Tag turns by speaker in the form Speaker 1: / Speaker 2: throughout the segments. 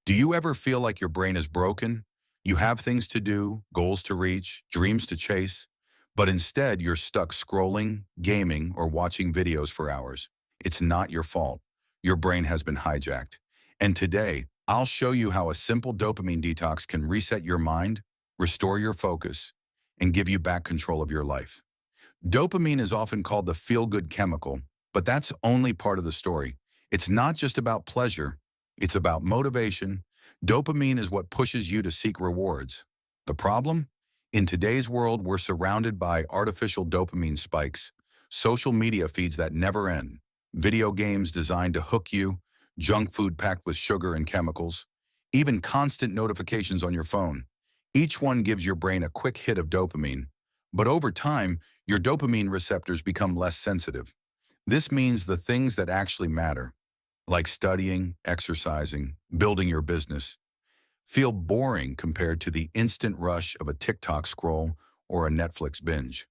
Speaker 1: Do you ever feel like your brain is broken? You have things to do, goals to reach, dreams to chase, but instead you're stuck scrolling, gaming, or watching videos for hours. It's not your fault. Your brain has been hijacked. And today, I'll show you how a simple dopamine detox can reset your mind, restore your focus, and give you back control of your life. Dopamine is often called the feel-good chemical, but that's only part of the story. It's not just about pleasure, it's about motivation. Dopamine is what pushes you to seek rewards. The problem? In today's world, we're surrounded by artificial dopamine spikes, social media feeds that never end, video games designed to hook you, junk food packed with sugar and chemicals, even constant notifications on your phone. Each one gives your brain a quick hit of dopamine, but over time, your dopamine receptors become less sensitive. This means the things that actually matter, like studying, exercising, building your business, feel boring compared to the instant rush of a TikTok scroll or a Netflix binge.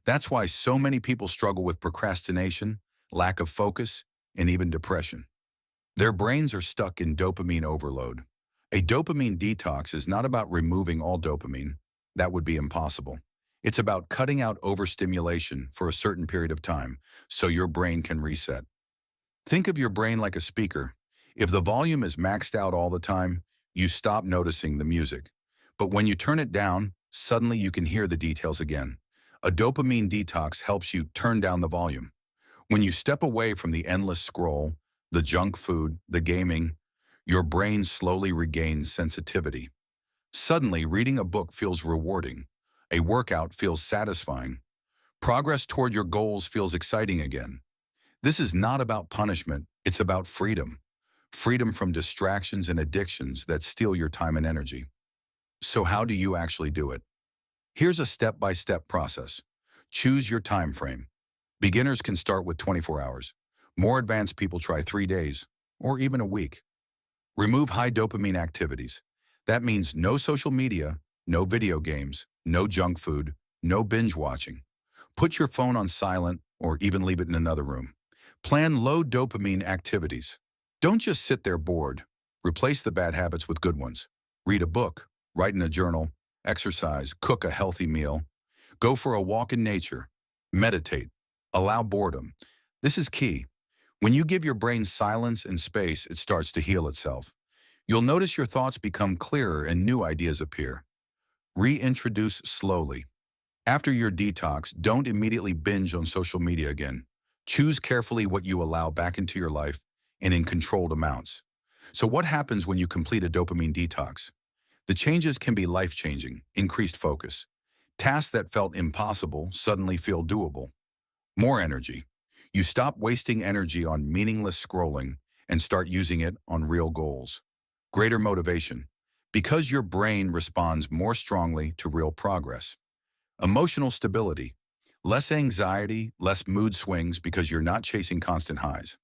Speaker 1: That's why so many people struggle with procrastination, lack of focus, and even depression. Their brains are stuck in dopamine overload. A dopamine detox is not about removing all dopamine. That would be impossible. It's about cutting out overstimulation for a certain period of time so your brain can reset. Think of your brain like a speaker. If the volume is maxed out all the time, you stop noticing the music. But when you turn it down, suddenly you can hear the details again. A dopamine detox helps you turn down the volume. When you step away from the endless scroll, the junk food, the gaming, your brain slowly regains sensitivity. Suddenly, reading a book feels rewarding. A workout feels satisfying. Progress toward your goals feels exciting again. This is not about punishment, it's about freedom. Freedom from distractions and addictions that steal your time and energy. So how do you actually do it? Here's a step-by-step process. Choose your time frame. Beginners can start with 24 hours. More advanced people try 3 days, or even a week. Remove high dopamine activities. That means no social media, no video games, no junk food, no binge watching. Put your phone on silent or even leave it in another room. Plan low dopamine activities. Don't just sit there bored. Replace the bad habits with good ones. Read a book, write in a journal, exercise, cook a healthy meal. Go for a walk in nature. Meditate. Allow boredom. This is key. When you give your brain silence and space, it starts to heal itself. You'll notice your thoughts become clearer and new ideas appear. Reintroduce slowly. After your detox, don't immediately binge on social media again. Choose carefully what you allow back into your life and in controlled amounts. So what happens when you complete a dopamine detox? The changes can be life-changing: increased focus. Tasks that felt impossible suddenly feel doable. More energy. You stop wasting energy on meaningless scrolling and start using it on real goals. Greater motivation, because your brain responds more strongly to real progress. Emotional stability, less anxiety, less mood swings because you're not chasing constant highs.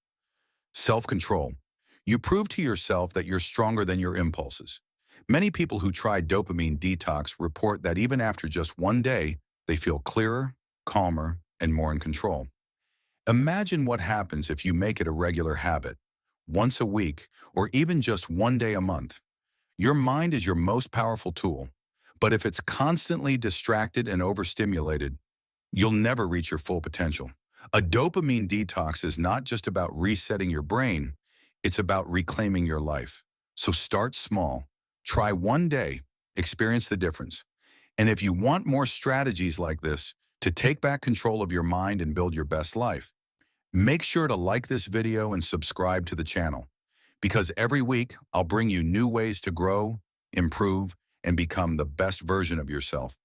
Speaker 1: Self-control, you prove to yourself that you're stronger than your impulses. Many people who try dopamine detox report that even after just 1 day, they feel clearer, calmer, and more in control. Imagine what happens if you make it a regular habit, once a week, or even just 1 day a month. Your mind is your most powerful tool, but if it's constantly distracted and overstimulated, you'll never reach your full potential. A dopamine detox is not just about resetting your brain, it's about reclaiming your life. So start small, try 1 day, experience the difference. And if you want more strategies like this to take back control of your mind and build your best life, make sure to like this video and subscribe to the channel, because every week I'll bring you new ways to grow, improve, and become the best version of yourself.